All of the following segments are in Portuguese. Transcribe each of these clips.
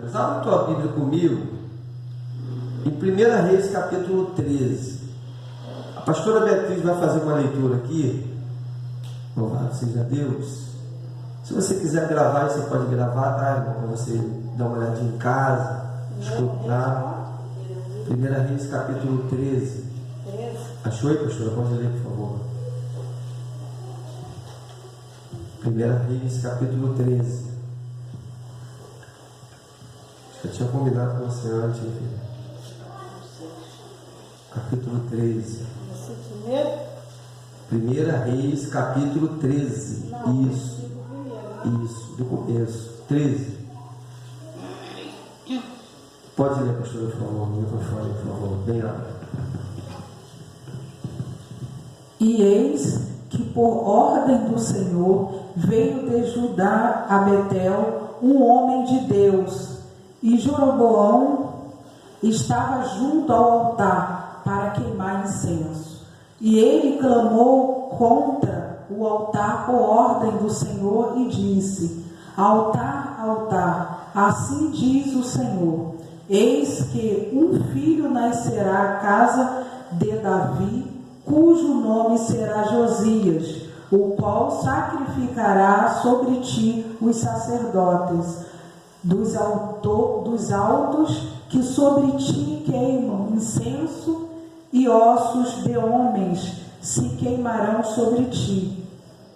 Mas abre tua Bíblia comigo em 1 Reis capítulo 13. A pastora Beatriz vai fazer uma leitura aqui. Louvado seja Deus. Se você quiser gravar, você pode gravar, tá, irmão? Para você dar uma olhadinha em casa, escutar. 1 Reis capítulo 13. Achou aí, pastora? Pode ler, por favor. 1 Reis capítulo 13. Acho que eu tinha combinado com você antes, filho. Capítulo 13. 1 Reis capítulo 13. Isso, do começo. 13. Pode ler, pastor, por favor. Microfone, por favor. Bem lá. E eis que por ordem do Senhor veio de Judá a Betel um homem de Deus, e Jeroboão estava junto ao altar para queimar incenso. E ele clamou contra o altar por ordem do Senhor e disse: Altar, altar, assim diz o Senhor, eis que um filho nascerá à casa de Davi, cujo nome será Josias, o qual sacrificará sobre ti os sacerdotes dos altos que sobre ti queimam incenso, e ossos de homens se queimarão sobre ti.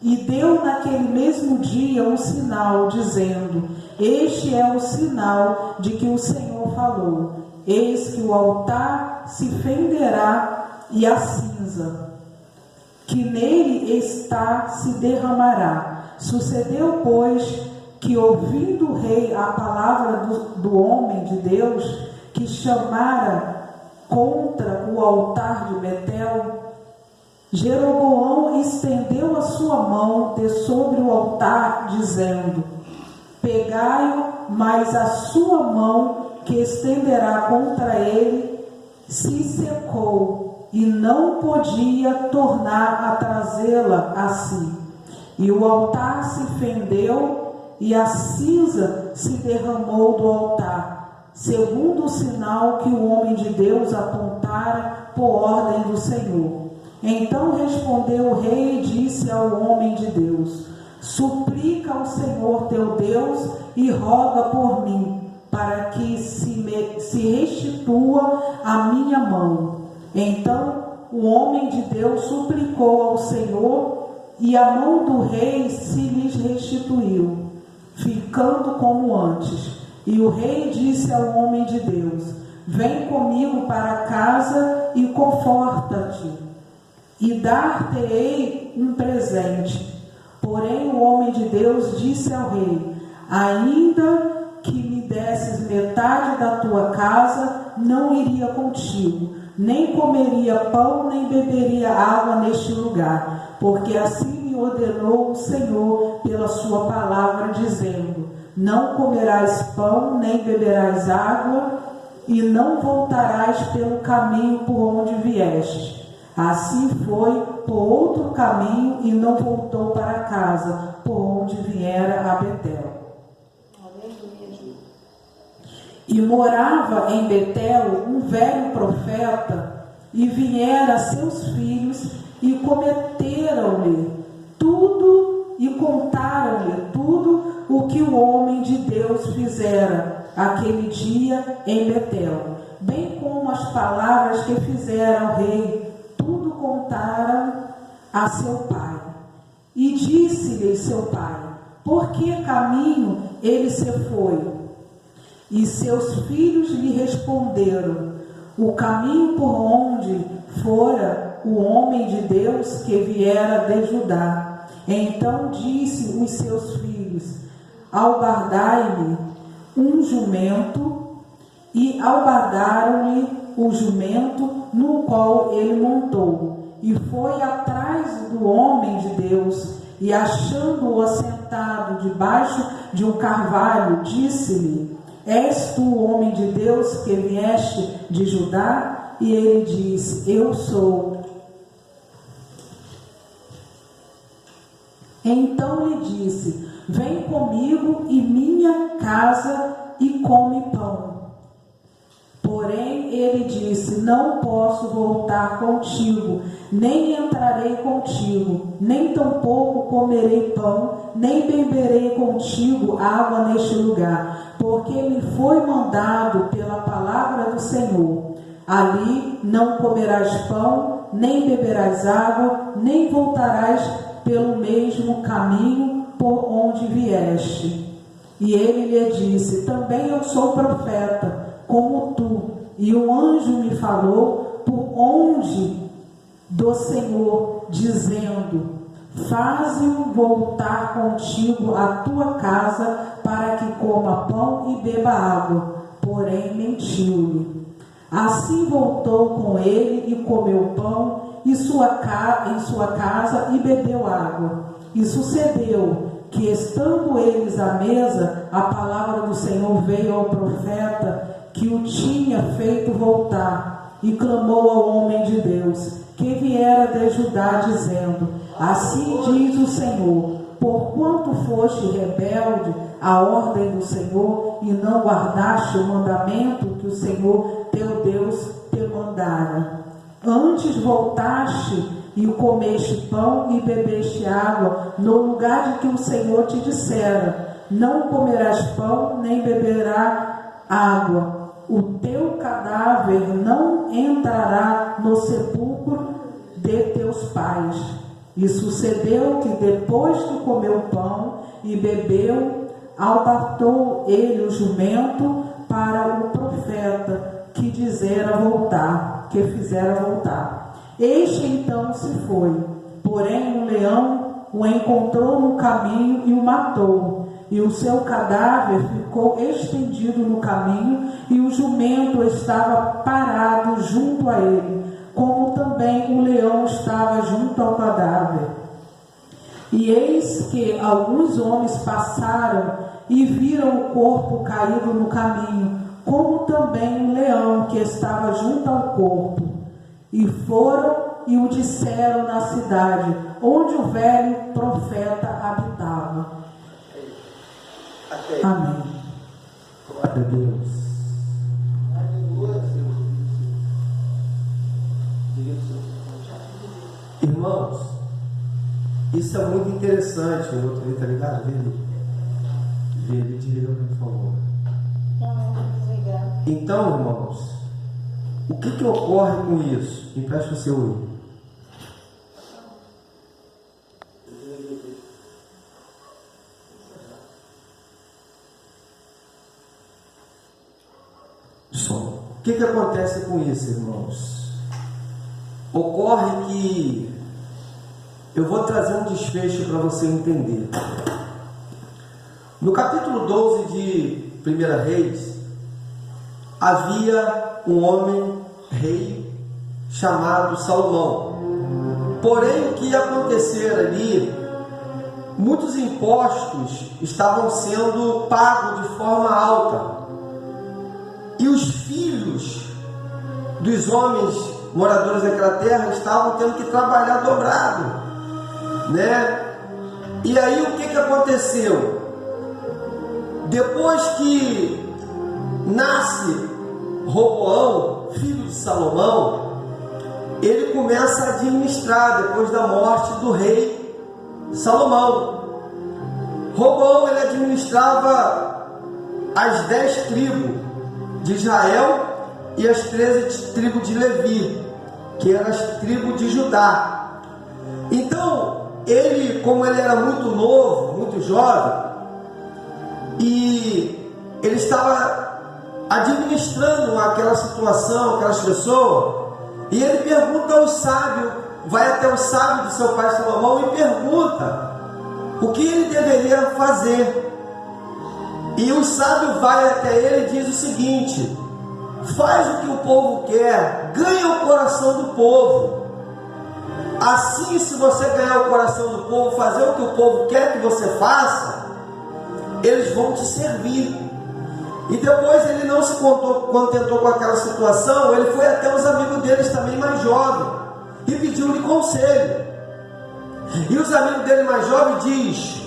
E deu naquele mesmo dia um sinal, dizendo: Este é o sinal de que o Senhor falou. Eis que o altar se fenderá e a cinza que nele está se derramará. Sucedeu, pois, que ouvindo o rei a palavra do homem de Deus, que chamara contra o altar de Betel, Jeroboão estendeu a sua mão de sobre o altar, dizendo: Pegai-o, mas a sua mão que estenderá contra ele se secou, e não podia tornar a trazê-la a si. E o altar se fendeu, e a cinza se derramou do altar, segundo o sinal que o homem de Deus apontara por ordem do Senhor. Então respondeu o rei e disse ao homem de Deus: Suplica ao Senhor teu Deus e roga por mim, para que se restitua a minha mão. Então o homem de Deus suplicou ao Senhor, e a mão do rei se lhes restituiu, ficando como antes. E o rei disse ao homem de Deus: Vem comigo para casa e conforta-te, e dar-te-ei um presente. Porém o homem de Deus disse ao rei: Ainda que me desses metade da tua casa, não iria contigo, nem comeria pão, nem beberia água neste lugar, porque assim me ordenou o Senhor pela sua palavra, dizendo: Não comerás pão, nem beberás água, e não voltarás pelo caminho por onde vieste. Assim foi por outro caminho e não voltou para casa, por onde viera a Betel. E morava em Betel um velho profeta, e vieram seus filhos e cometeram-lhe tudo, e contaram-lhe tudo o que o homem de Deus fizera aquele dia em Betel, bem como as palavras que fizeram ao rei. Tudo contaram a seu pai. E disse-lhe seu pai: Por que caminho ele se foi? E seus filhos lhe responderam: O caminho por onde fora o homem de Deus que viera de Judá. Então disse os seus filhos: Albardai-lhe um jumento, e albardaram-lhe o jumento no qual ele montou, e foi atrás do homem de Deus, e achando-o assentado debaixo de um carvalho, disse-lhe: És tu o homem de Deus que vieste de Judá? E ele disse: Eu sou. Então lhe disse: Vem comigo, e minha casa e come pão. Porém ele disse: não posso voltar contigo, nem entrarei contigo, nem tampouco comerei pão, nem beberei contigo água neste lugar, porque me foi mandado pela palavra do Senhor: ali não comerás pão, nem beberás água, nem voltarás pelo mesmo caminho por onde vieste. E ele lhe disse: também eu sou profeta, como tu, e um anjo me falou por onde do Senhor, dizendo: faze-o voltar contigo à tua casa, para que coma pão e beba água. Porém mentiu-lhe. Assim voltou com ele e comeu pão em sua casa e bebeu água. E sucedeu que, estando eles à mesa, a palavra do Senhor veio ao profeta que o tinha feito voltar, e clamou ao homem de Deus que viera de Judá, dizendo: assim diz o Senhor, porquanto foste rebelde à ordem do Senhor e não guardaste o mandamento que o Senhor teu Deus te mandara, antes voltaste e comeste pão e bebeste água no lugar de que o Senhor te dissera: não comerás pão nem beberás água, o teu cadáver não entrará no sepulcro de teus pais. E sucedeu que, depois que comeu pão e bebeu, alpartou ele o jumento para o profeta que fizera voltar. Este então se foi, porém um leão o encontrou no caminho e o matou, e o seu cadáver ficou estendido no caminho, e o jumento estava parado junto a ele, como também o leão estava junto ao cadáver. E eis que alguns homens passaram e viram o corpo caído no caminho, como também o leão que estava junto ao corpo, e foram e o disseram na cidade onde o velho profeta habitava. Amém. Glória a Deus. Irmãos, isso é muito interessante. O outro ali, tá ligado? Ele desliga, por favor. Então, irmãos, o que ocorre com isso? Empresta o seu olho. O que acontece com isso, irmãos? Ocorre que eu vou trazer um desfecho para você entender. No capítulo 12 de 1 Reis, havia um homem rei chamado Salomão. Porém, o que ia acontecer ali, muitos impostos estavam sendo pagos de forma alta. E os filhos dos homens moradores daquela terra estavam tendo que trabalhar dobrado, né? E aí o que aconteceu? Depois que nasce Roboão, filho de Salomão, ele começa a administrar depois da morte do rei Salomão. Roboão, ele administrava as 10 tribos de Israel e as 13 tribos de Levi, que eram as tribos de Judá. Então, ele, como ele era muito novo, muito jovem, e ele estava administrando aquela situação, aquelas pessoas, e ele pergunta ao sábio, vai até o sábio de seu pai Salomão e pergunta o que ele deveria fazer. E o sábio vai até ele e diz o seguinte: faz o que o povo quer, ganha o coração do povo. Assim, se você ganhar o coração do povo, fazer o que o povo quer que você faça, eles vão te servir. E depois ele não se contentou com aquela situação, ele foi até os amigos deles também mais jovens e pediu-lhe conselho. E os amigos dele mais jovens diz: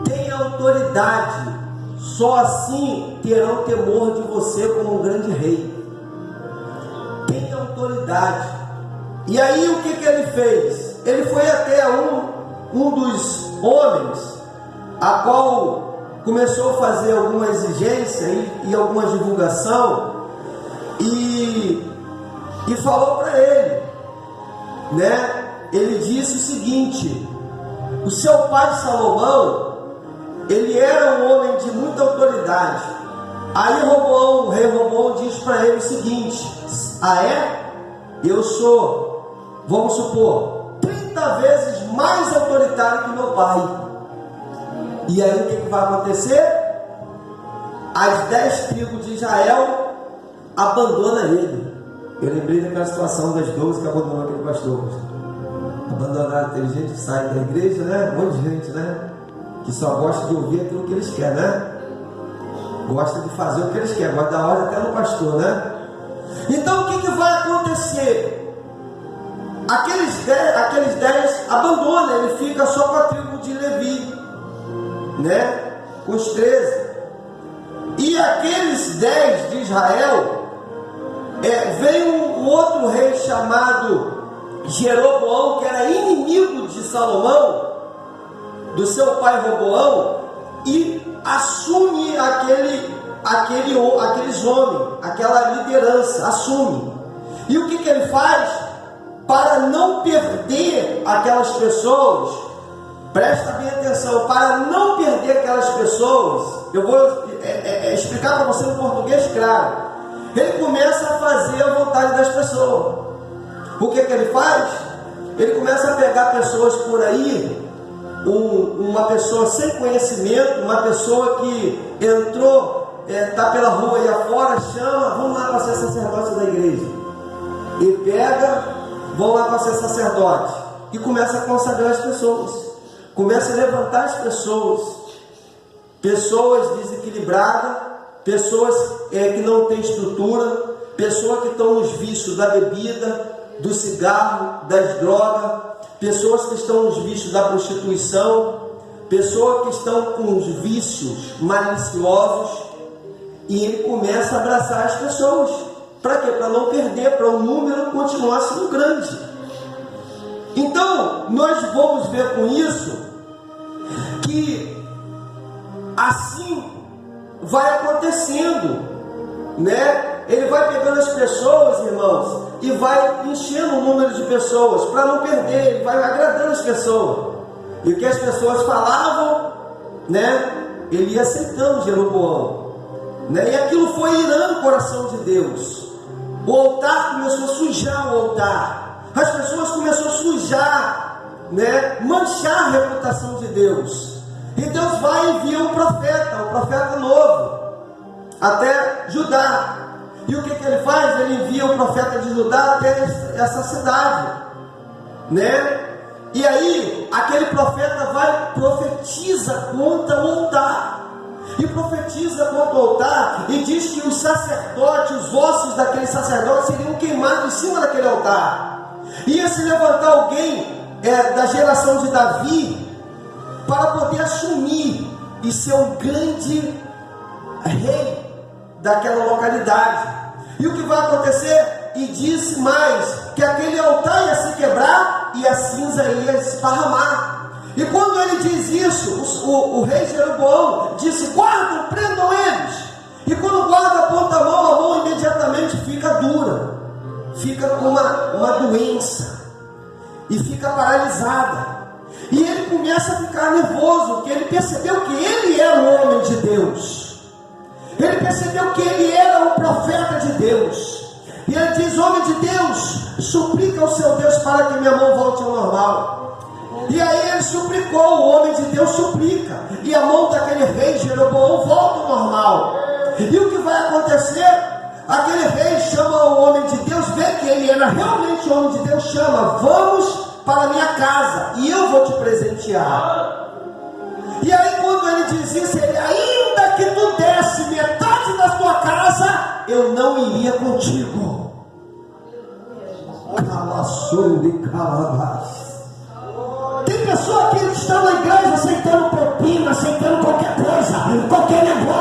tem autoridade só assim terão temor de você como um grande rei. Tem autoridade. E aí o que ele fez? Ele foi até um dos homens, a qual começou a fazer alguma exigência e alguma divulgação, e falou para ele, né? Ele disse o seguinte: o seu pai Salomão, ele era um homem de muita autoridade. Aí Roboão, o rei Roboão, diz para ele o seguinte: ah é? Eu sou, vamos supor, 30 vezes mais autoritário que meu pai. E aí o que vai acontecer? As 10 tribos de Israel abandonam ele. Eu lembrei daquela situação das 12 que abandonou aquele pastor. Abandonaram, tem gente que sai da igreja, né? Um monte de gente, né? Que só gosta de ouvir aquilo que eles querem, né? Gosta de fazer o que eles querem, gosta da ordem até no pastor, né? Então o que vai acontecer? Aqueles 10 abandonam, ele fica só com a tribo de Levi, né? Com os 13. E aqueles 10 de Israel, veio um outro rei chamado Jeroboão, que era inimigo de Salomão, do seu pai Roboão, e assume aqueles homens, aquela liderança, assume. E o que ele faz? Para não perder aquelas pessoas, presta bem atenção, para não perder aquelas pessoas, eu vou explicar para você em português claro. Ele começa a fazer a vontade das pessoas. O que ele faz? Ele começa a pegar pessoas por aí, uma pessoa sem conhecimento, uma pessoa que entrou, está pela rua aí afora, chama, vamos lá para ser sacerdote da igreja. E pega, vão lá para ser sacerdote. E começa a consagrar as pessoas. Começa a levantar as pessoas. Pessoas desequilibradas, pessoas que não têm estrutura, pessoas que estão nos vícios da bebida, do cigarro, das drogas, pessoas que estão nos vícios da prostituição, pessoas que estão com os vícios maliciosos, e ele começa a abraçar as pessoas. Para quê? Para não perder, para o número continuar sendo grande. Então, nós vamos ver com isso que assim vai acontecendo, né? Ele vai pegando as pessoas, irmãos, e vai enchendo o número de pessoas, para não perder, ele vai agradando as pessoas. E o que as pessoas falavam, né? Ele ia aceitando Jeroboão, né? E aquilo foi irando o coração de Deus. O altar começou a sujar o altar. As pessoas começaram a sujar, né? Manchar a reputação de Deus. E Deus vai e envia um profeta novo, até Judá. E o que ele faz? Ele envia o profeta de Judá até essa cidade, né? E aí, aquele profeta vai e profetiza contra o altar. E profetiza contra o altar e diz que os sacerdotes, os ossos daqueles sacerdotes seriam queimados em cima daquele altar. Ia se levantar alguém da geração de Davi para poder assumir e ser um grande rei daquela localidade. E o que vai acontecer? E disse mais, que aquele altar ia se quebrar e a cinza ia esparramar. E quando ele diz isso, o rei Jeroboão disse: guardam, prendam eles. E quando o guarda aponta a mão imediatamente fica dura, fica com uma doença e fica paralisada. E ele começa a ficar nervoso, porque ele percebeu que ele era um homem de Deus. Ele percebeu que ele era um profeta de Deus. E ele diz: homem de Deus, suplica ao seu Deus para que minha mão volte ao normal. E aí ele suplicou, o homem de Deus suplica, e a mão daquele rei Jeroboão volta ao normal. E o que vai acontecer? Aquele rei chama o homem de Deus, vê que ele era realmente o homem de Deus, chama: vamos para a minha casa e eu vou te presentear. E aí quando ele diz isso, ele: ainda que tu desse metade da tua casa, eu não iria contigo. Calaçou de calabás. Tem pessoa que está na igreja aceitando propina, aceitando qualquer coisa, qualquer negócio.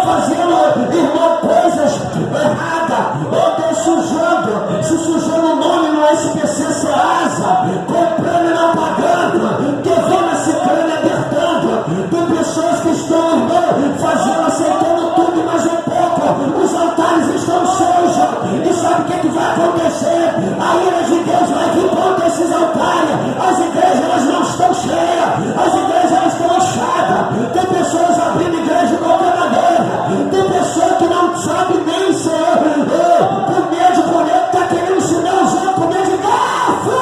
fazendo, irmão, coisas erradas, ou estão sujando, se sujando o nome no SPC Ceasa, comprando e não pagando, devendo a Cicrana apertando. Tem pessoas que estão, irmão, fazendo, aceitando tudo, mas um pouco, os altares estão cheios, e sabe o que vai acontecer? A ira de Deus vai vir contra esses altares. As igrejas elas não estão cheias, as igrejas elas estão inchadas. Tem pessoas abrindo igreja de qualquer maneira, tem pessoa que não sabe nem ser comer de colher, está querendo ensinar os outros a comer de garfo.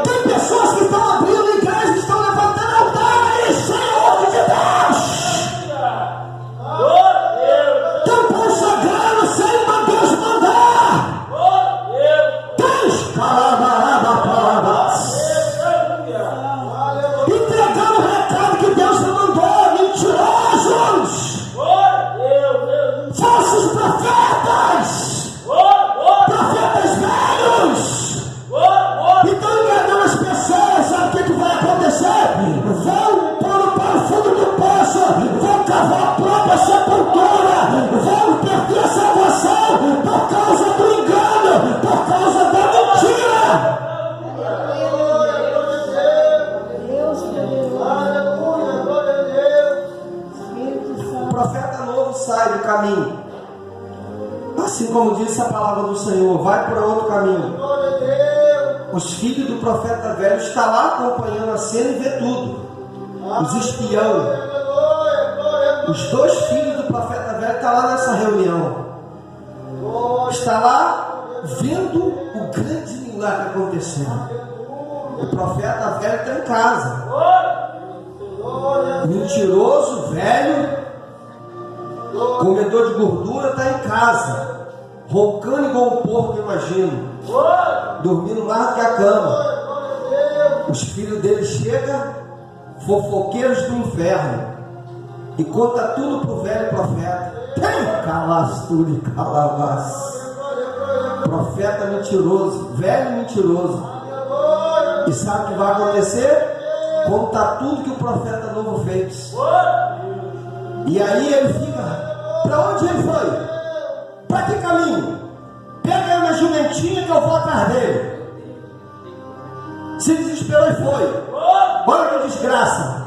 Tem pessoas que estão abrindo igreja, estão levantando altares sem a ordem de Deus. Estão consagrando sem Deus mandar. Entregando o recado que Deus não mandou. Mentirosos, falsos profetas, profetas velhos. Então, enganando as pessoas, sabe o que vai acontecer? Vão para o fundo do poço, vão cavar a própria sepultura, vão perder a salvação por causa do engano, por causa da mentira. O profeta novo sai do caminho, assim como disse a palavra do Senhor, vai para outro caminho. Os filhos do profeta velho estão lá acompanhando a cena e vê tudo. Os espião, os dois filhos do profeta velho estão lá nessa reunião, está lá vendo o grande milagre acontecendo. O profeta velho está em casa, mentiroso, velho, comedor de gordura, está em casa, roncando igual um porco, imagino, dormindo mais do que a cama. Os filhos dele chegam, fofoqueiros do inferno, e conta tudo para o velho profeta. Tem calasturi calabás. Profeta mentiroso, velho mentiroso. E sabe o que vai acontecer? Conta tudo que o profeta novo fez. E aí ele fica, para onde ele foi? Para que caminho? Pega aí uma jumentinha que eu vou atrás dele. Se desesperou e foi. Olha que desgraça.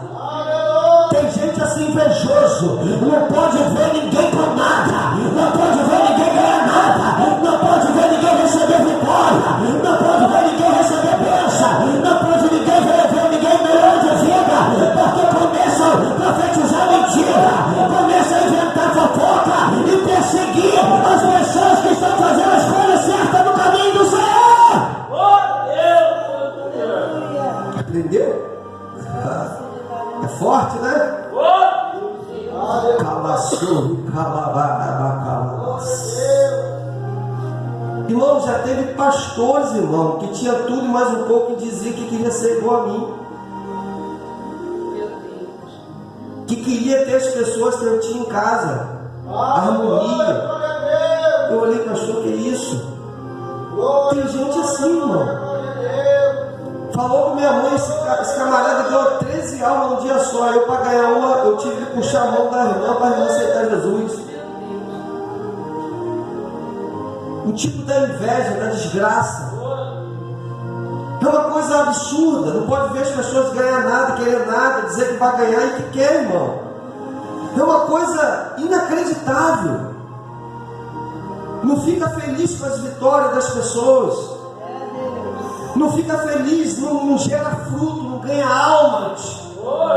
Tem gente assim invejoso, não pode ver ninguém com nada, não pode ver ninguém ganhar nada, não pode ver ninguém receber vitória, não pode ver ninguém receber bênção, não pode ver ninguém melhor de vida, porque começa a profetizar mentira, começa a inventar fofoca e perseguir as pessoas que estão fazendo as coisas certas no caminho do Senhor. Aprendeu? É forte, né? Irmão, já teve pastores, irmão, que tinha tudo e mais um pouco e dizia que queria ser igual a mim, que queria ter as pessoas que eu tinha em casa, harmonia. Eu olhei, pastor, que é isso? Tem gente assim, irmão. Falou com minha mãe, esse camarada ganhou 13 almas num dia só. Eu, para ganhar uma, eu tive que puxar a mão da irmã para a irmã aceitar Jesus. O tipo da inveja, da desgraça, é uma coisa absurda. Não pode ver as pessoas ganhar nada, querer nada, dizer que vai ganhar e que quer, irmão. É uma coisa inacreditável. Não fica feliz com as vitórias das pessoas. Não fica feliz, não gera fruto, não ganha almas.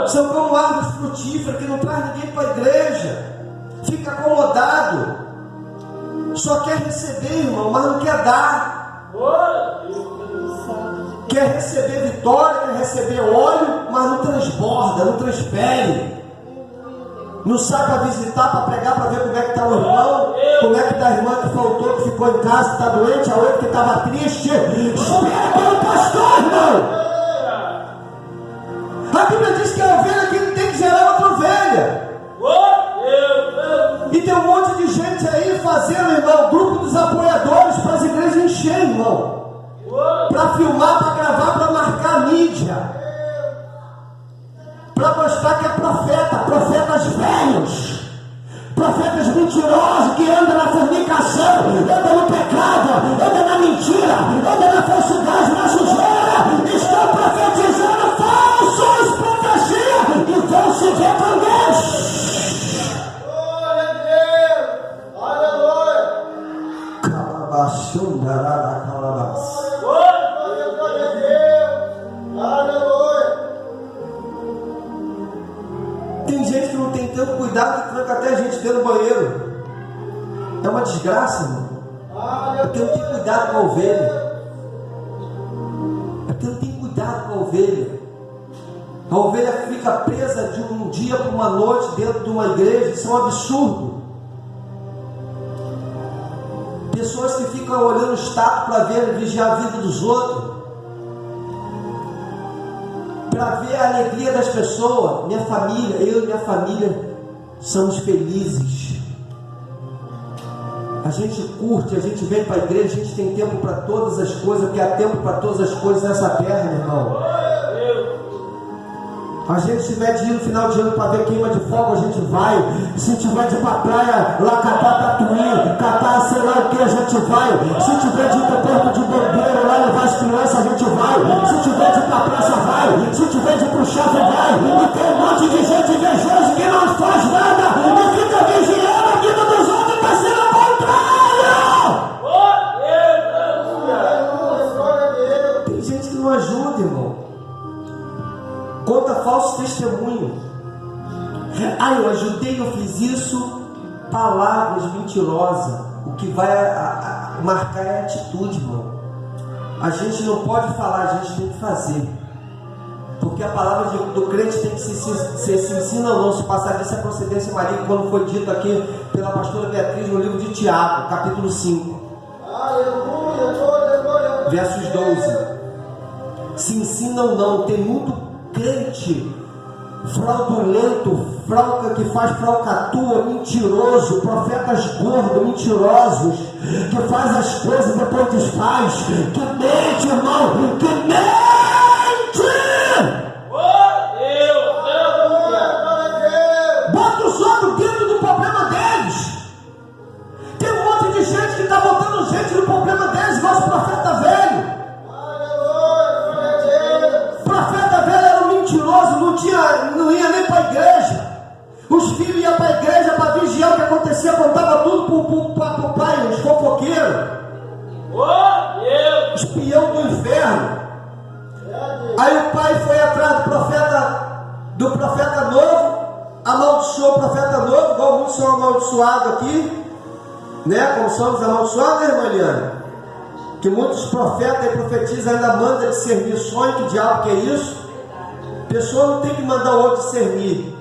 São como árvores frutíferas que não traz ninguém para a igreja. Fica acomodado. Só quer receber, irmão, mas não quer dar. Quer receber vitória, quer receber óleo, mas não transborda, não transfere. Não sai para visitar, para pregar, para ver como é que está o irmão, como é que está a irmã que faltou, que ficou em casa, que está doente, a outra que estava triste. Espera pelo pastor, irmão. A Bíblia diz que a ovelha que tem que gerar outra ovelha. E tem um monte de gente aí fazendo, irmão, grupo dos apoiadores para as igrejas encher, irmão. Para filmar, para gravar, para marcar a mídia. para mostrar que é profeta, profetas velhos, profetas mentirosos que andam na fornicação, andam no pecado, andam na mentira, andam na falsidade, na sujeira, estão profetizando falsas profecias e vão se ver com Deus. Glória a Deus! Aleluia! Calabachundarada, calabas. Glória a Deus! Aleluia! Tem gente que não tem tanto cuidado que tranca até a gente dentro do banheiro. É uma desgraça, irmão. Porque não tem cuidado com a ovelha. Porque não tem cuidado com a ovelha. A ovelha fica presa de um dia para uma noite dentro de uma igreja. Isso é um absurdo. Pessoas que ficam olhando o status para ver, vigiar a vida dos outros, para ver a alegria das pessoas. Minha família, eu e minha família somos felizes. A gente curte, a gente vem para a igreja, a gente tem tempo para todas as coisas, porque há tempo para todas as coisas nessa terra, meu irmão. A gente se tiver de ir no final de ano para ver queima de fogo, a gente vai. Se tiver de ir para a praia, lá catar tatuí, catar sei lá o que, a gente vai. Se tiver de ir para o porto de bombeiro, lá levar as crianças, a gente vai. Se tiver de ir para a praça, vai. Se tiver de ir para o shopping, vai. E tem um monte de gente invejosa que não faz nada e fica vigiando a vida dos outros para ser o contrário. Tem gente que não ajuda, irmão. Conta falso testemunho. Eu ajudei, eu fiz isso. Palavras mentirosas. O que vai marcar é a atitude, irmão. A gente não pode falar, a gente tem que fazer. Porque a palavra do crente tem que se ensina ou não. Se passar disso é procedência maligna, como foi dito aqui pela pastora Beatriz no livro de Tiago, capítulo 5. Aleluia! Glória! Versos 12. Se ensina ou não. Tem muito crente fraudulento, que faz falcatrua, mentiroso, profetas gordos, mentirosos, que faz as coisas depois desfaz, que mente, irmão, que mente! Bota os outros dentro do problema deles. Tem um monte de gente que está botando gente no problema deles, igual o profeta velho. Profeta velho era um mentiroso, não ia nem para a igreja. Os filhos iam para a igreja para vigiar o que acontecia, contava tudo para o pai, os fofoqueiros, espião do inferno. Aí o pai foi atrás do profeta novo, amaldiçoou o profeta novo, igual muitos são amaldiçoados aqui, né? Como somos amaldiçoados, né, irmã Eliane? Que muitos profetas e profetizam ainda mandam discernir sonho, que diabo que é isso? A pessoa não tem que mandar o outro discernir.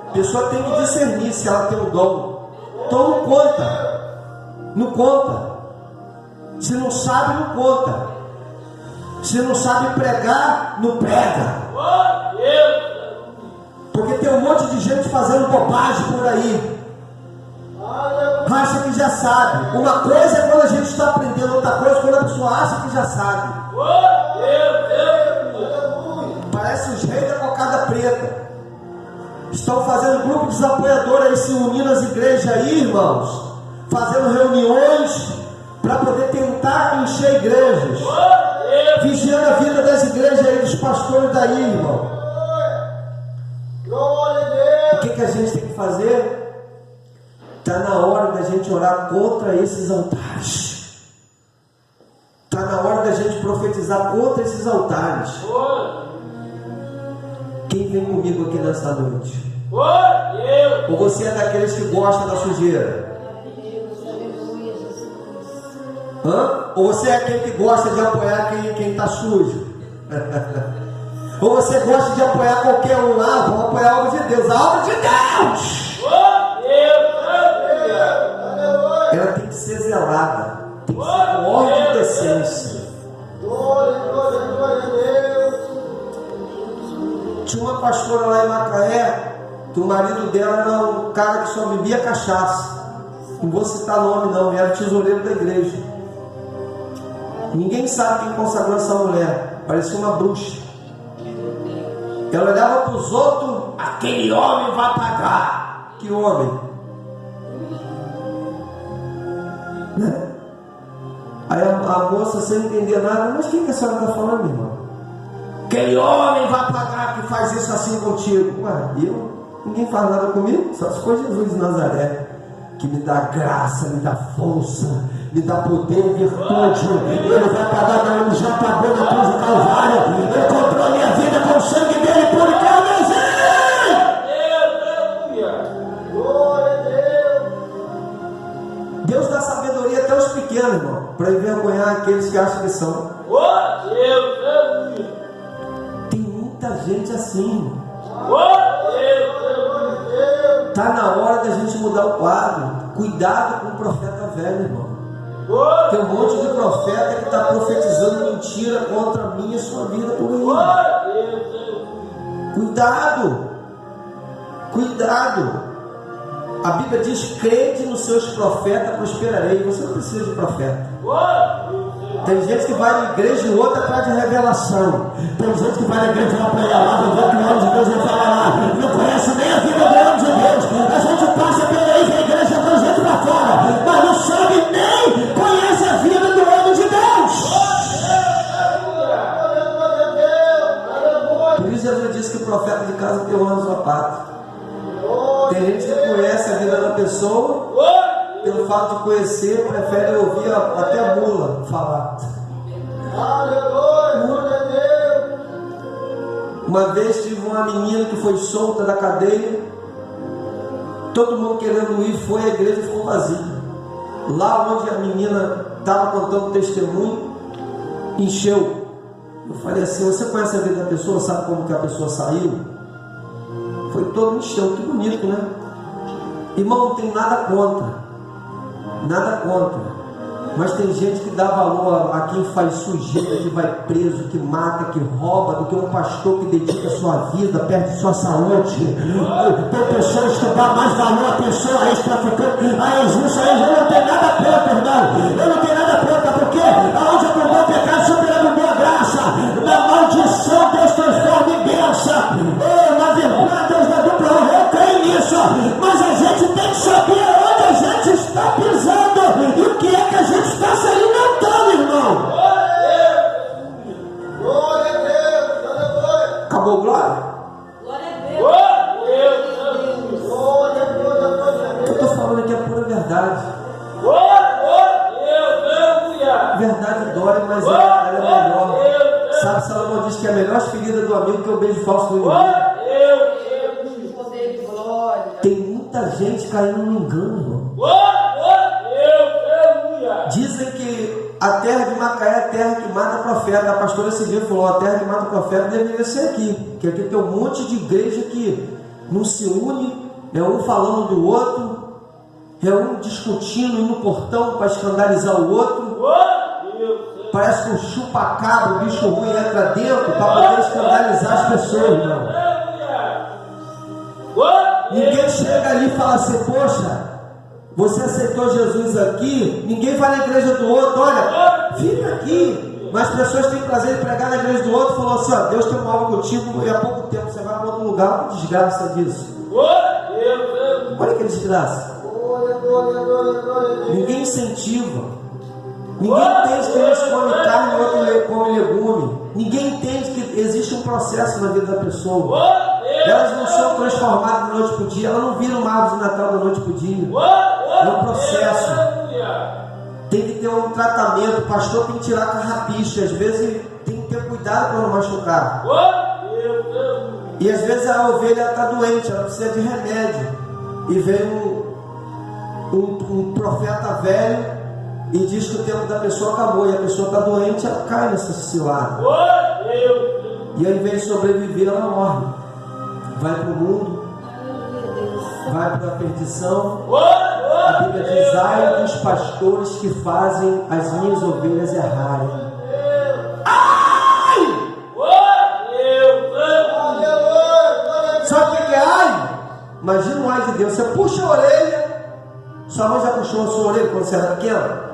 A pessoa tem que discernir se ela tem o dom. Então não conta. Não conta. Se não sabe, não conta. Se não sabe pregar, não prega. Porque tem um monte de gente fazendo bobagem por aí. Acha que já sabe. Uma coisa é quando a gente está aprendendo, outra coisa é quando a pessoa acha que já sabe. Parece os reis da cocada preta. Estão fazendo grupo de apoiadores aí, se unindo às igrejas aí, irmãos, fazendo reuniões para poder tentar encher igrejas, vigiando a vida das igrejas aí, dos pastores daí, irmão. O que a gente tem que fazer? Está na hora da gente orar contra esses altares. Está na hora da gente profetizar contra esses altares. Quem vem comigo aqui nesta noite? Ou você é daqueles que gostam da sujeira? Ou você é aquele que gosta de apoiar quem está sujo? Ou você gosta de apoiar qualquer um lá? Vamos apoiar a obra de Deus. A obra de Deus! Ela tem que ser zelada, tem que ser com ordem e decência. Tinha uma pastora lá em Macaé, que o marido dela era um cara que só bebia cachaça. Não vou citar nome não, era tesoureiro da igreja. Ninguém sabe quem consagrou essa mulher, parecia uma bruxa. Ela olhava para os outros aquele homem vai pagar. Que homem? Né? Aí a moça, sem entender nada, mas quem que a senhora está falando, irmão? Aquele homem vai pagar que faz isso assim contigo. Ué, ninguém faz nada comigo, só se for Jesus de Nazaré, que me dá graça, me dá força, me dá poder, virtude. Ele vai pagar, não, ele já pagou na cruz do Calvário. Ele comprou a minha vida com o sangue dele por causa. Glória a Deus. Deus dá sabedoria até aos pequenos, irmão, para envergonhar aqueles que acham que são. Tem muita gente assim, irmão. Está na hora da gente mudar o quadro. Cuidado com o profeta velho, irmão. Tem um monte de profeta que está profetizando mentira contra a minha e sua vida por aí. Cuidado. Cuidado. A Bíblia diz: crede nos seus profetas, prosperarei. Você não precisa de profeta. Tem gente que vai na igreja e outra atrás de revelação. Tem gente que vai na igreja e vai pregar lá, vai ver o que o homem de Deus vai falar lá. Não conhece nem a vida do homem de Deus. A gente passa pela aí, vem a igreja com gente pra fora, mas não sabe nem conhece a vida do homem de Deus. Por isso Jesus disse que o profeta de casa tem honra no sapato. Tem gente que conhece a vida da pessoa, pelo fato de conhecer, prefere ouvir até a mula falar. Aleluia, glória a Deus. Uma vez tive uma menina que foi solta da cadeia, todo mundo querendo ir, foi, a igreja ficou vazia. Lá onde a menina estava contando testemunho, encheu. Eu falei assim: você conhece a vida da pessoa, sabe como que a pessoa saiu? Foi todo encheu, que bonito, né? Irmão, não tem nada contra, mas tem gente que dá valor a quem faz sujeira, que vai preso, que mata, que rouba, do que um pastor que dedica sua vida, perde sua saúde. Tem pessoas que dão mais valor a pessoa, a ex-traficante, a ex-isso, eu não tenho nada contra, irmão. Eu não tenho nada contra, porque aonde abundou o pecado, superabundou a graça. Na maldição, Deus transforma em bênção. Na vergonha, Deus dá dupla honra. Eu creio nisso, mas a gente tem que saber onde a gente está pisando e o que é que a gente está se alimentando, irmão. Glória a Deus. Aleluia. Acabou, glória? Glória a Deus. Eu estou falando aqui a pura verdade. Verdade dói, mas ela é melhor. Sabe, Salomão diz que é a melhor ferida do amigo que é o beijo falso do inimigo. Tem muita gente caindo no engano, irmão. Dizem que a terra de Macaé é a terra que mata profeta. A pastora esse dia falou: a terra que mata profeta deveria ser aqui. Que aqui tem um monte de igreja que não se une, é um falando do outro, é um discutindo no portão para escandalizar o outro. Parece que um chupa-cabra, o bicho ruim entra dentro para poder escandalizar as pessoas, irmão. Ninguém chega ali e fala assim: poxa, você aceitou Jesus aqui, ninguém vai na igreja do outro, olha, fica aqui. Mas pessoas têm prazer em pregar na igreja do outro, falou assim: ó, Deus tem uma obra contigo e há pouco tempo você vai para outro lugar. Que desgraça disso. Olha que desgraça. Ninguém incentiva. Ninguém entende que uns come carne e outro come legume. Ninguém entende que existe um processo na vida da pessoa. Elas não são transformadas da noite para o dia, elas não viram uma árvore de Natal da noite para o dia. É um processo. Tem que ter um tratamento. O pastor tem que tirar a carrapicha. Às vezes tem que ter cuidado para não machucar. E às vezes a ovelha está doente, ela precisa de remédio. E vem um profeta velho e diz que o tempo da pessoa acabou, e a pessoa está doente, ela cai nessa cilada. E ao invés de sobreviver, ela morre. Vai para o mundo, vai para a perdição. A Bíblia diz: ai dos pastores que fazem as minhas ovelhas errarem. Ai! Sabe o que é ai? Imagina o ai de Deus. Você puxa a orelha. Sua mãe já puxou a sua orelha quando você era pequena?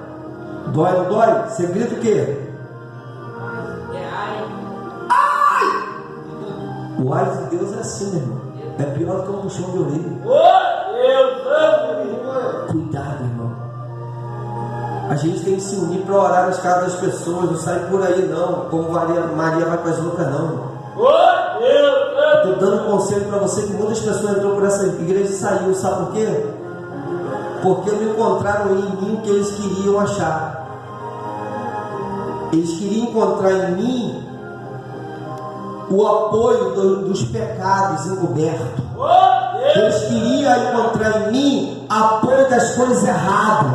Dói ou não dói? Você grita o quê? Ai! O ai de Deus é assim, meu irmão. É pior do que um puxão de orelha. Cuidado, irmão. A gente tem que se unir para orar nas casas das pessoas. Não sai por aí não, como Maria vai com as loucas não, irmão. Estou dando conselho para você que muitas pessoas entrou por essa igreja e saiu. Sabe por quê? Porque não encontraram em mim o que eles queriam achar. Eles queriam encontrar em mim o apoio dos pecados encobertos. Eles queriam encontrar em mim apoio das coisas erradas.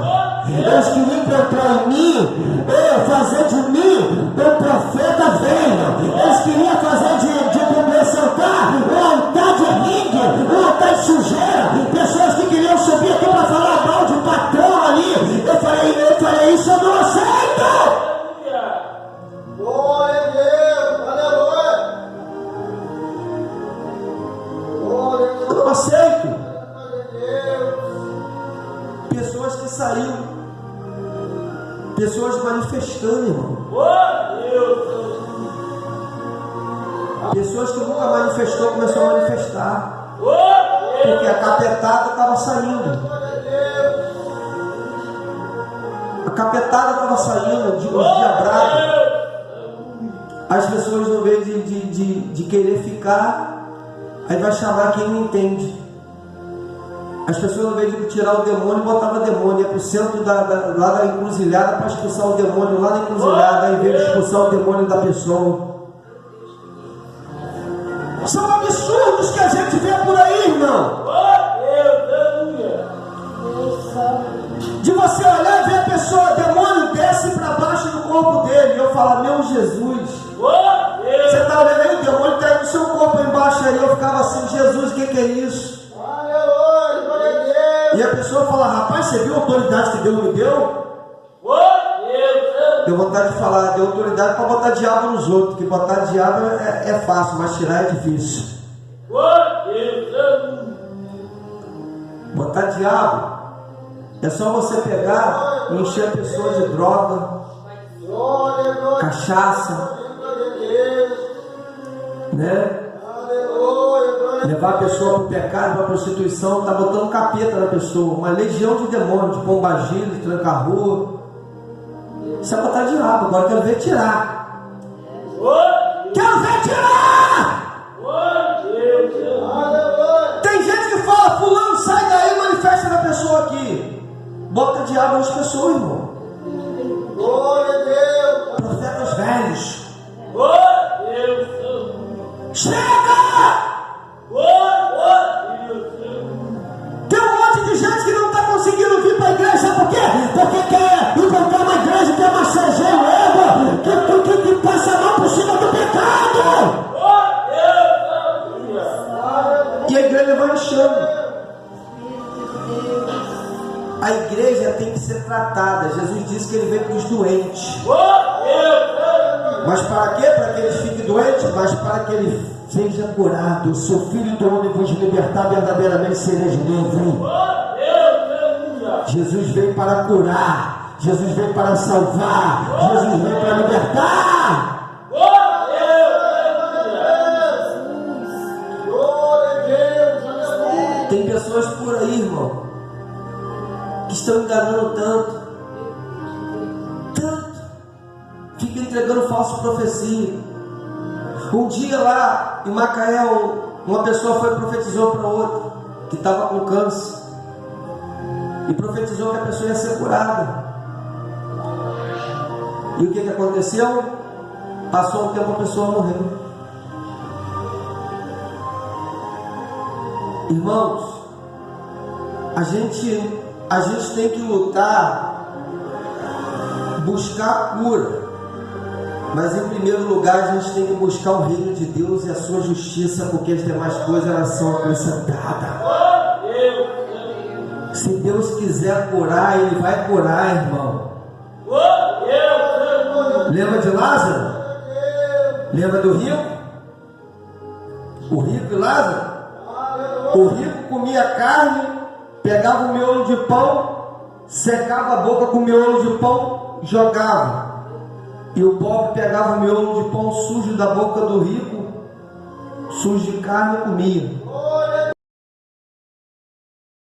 Eles queriam encontrar em mim, fazer de mim um profeta velho. Eles queriam fazer de acrescentar um altar de ringue, um altar de sujeira. Pessoas que queriam subir aqui para falar mal de um patrão ali. Eu falei, isso eu não aceito. Glória a Deus, aleluia. Glória a Deus. Eu não aceito. Glória a Deus. Pessoas que saíram, pessoas manifestando, irmão. Pessoas que nunca manifestou, começou a manifestar. Porque a capetada estava saindo. A capetada estava saindo de um dia bravo. As pessoas, no vez de querer ficar, aí vai chamar quem não entende. As pessoas, no vez de tirar o demônio, botavam demônio, ia para o centro lá da encruzilhada para expulsar o demônio lá na encruzilhada, em vez de expulsar o demônio da pessoa. São absurdos que a gente vê por aí, irmão. De você olhar e ver a pessoa, o demônio desce para baixo do corpo dele, e eu falo, meu Jesus. Você está olhando aí, o demônio está aí no seu corpo embaixo aí, eu ficava assim, Jesus, o que é isso? Aleluia, glória a Deus. E a pessoa fala, rapaz, você viu a autoridade que Deus me deu? Deu vontade de falar, deu autoridade para botar diabo nos outros, que botar diabo é fácil, mas tirar é difícil. Botar diabo é só você pegar e encher a pessoa de droga, Glória, glória, cachaça, glória a Deus. né? Aleluia, glória a Levar a pessoa para o pecado, para a prostituição, está botando capeta na pessoa, uma legião de demônios, de pombagira, de tranca-rua. Isso é botar diabo, agora quero ver tirar. Quero ver tirar! Aleluia. Tem gente que fala, fulano, sai daí e manifesta na pessoa aqui. Bota diabo nas pessoas, irmão. Glória a Deus. Profetas velhos. Chega! Tem um monte de gente que não está conseguindo vir para a igreja, sabe por quê? Porque quer encontrar uma igreja que é massageia o ego, que passa a mão por cima do pecado. E a igreja vai enchendo. A igreja tem que ser tratada. Jesus disse que ele veio para os doentes. Mas para quê? Para que eles fiquem doentes? Mas para que ele seja curado. Se o Filho do Homem vos libertar, verdadeiramente sereis livres. Jesus veio para curar. Jesus veio para salvar. Jesus veio para libertar. Glória a Deus. Aleluia. Tem pessoas por aí, irmão, que estão enganando tanto, fica entregando falsa profecia. Um dia lá em Macaé, uma pessoa foi e profetizou para outra que estava com câncer, e profetizou que a pessoa ia ser curada. E o que aconteceu? Passou um tempo, a pessoa morreu. Irmãos, a gente tem que lutar, buscar cura, mas em primeiro lugar a gente tem que buscar o reino de Deus e a sua justiça, porque as demais coisas elas são acrescentadas. Se Deus quiser curar, Ele vai curar, irmão. Lembra de Lázaro? Lembra do rico? O rico e Lázaro? O rico comia carne, pegava o miolo de pão, secava a boca com o miolo de pão, jogava. E o pobre pegava o miolo de pão sujo da boca do rico, sujo de carne, e comia.